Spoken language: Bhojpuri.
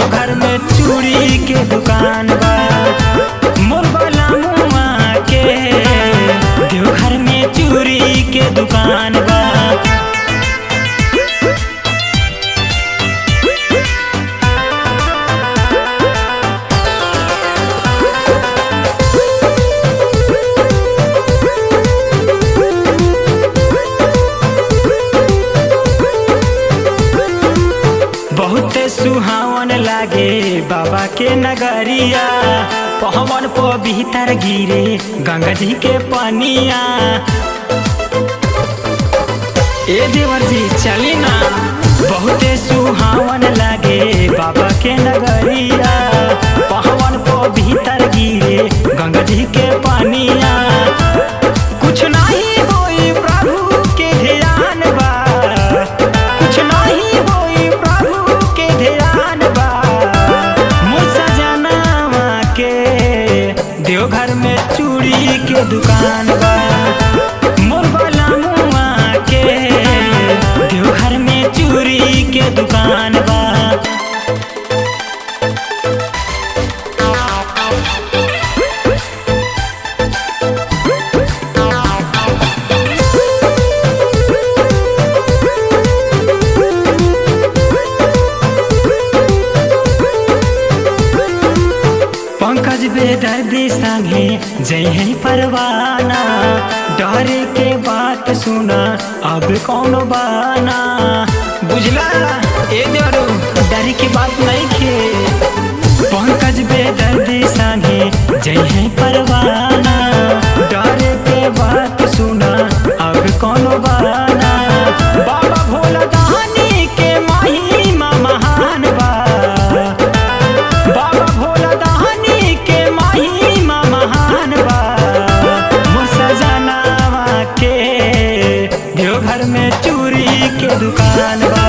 देवघर में चूड़ी के दुकान बा मोर वाला मुआ के। देवघर में चूड़ी के दुकान बा। बहुते सुहावन लागे बाबा के नगरिया। पहवन पर भीतर गिरे गंगा जी के पनिया। ए देवर जी चली ना। बहुते सुहावन लागे बाबा के नगरिया। पहवन पर भीतर गिरे गंगा जी के पनिया। कुछ नहीं होई प्रभु के ध्यान बा। कुछ नहीं होई प्रभु के ध्यान बा। मोर सजनावा के देवघर में चूड़ी के दुकान बा। मोर वाला मुआ के देवघर में चूड़ी के दुकान बा। पंकज बेदर्दी संगे जय है परवाना। डरे के बात सुना अब कौन बाना। बुझला ए देवरू डरे की बात नहीं खे। पंकज बेदर्दी संगे जय है परवाना। डरे के बात सुना अब कौन बाना। बाबा भोला दानी के महिमा महान बा। बाबा भोला दानी के महिमा महान बा। मोर सजनावा के देवघर में चूड़ी के दुकान बा।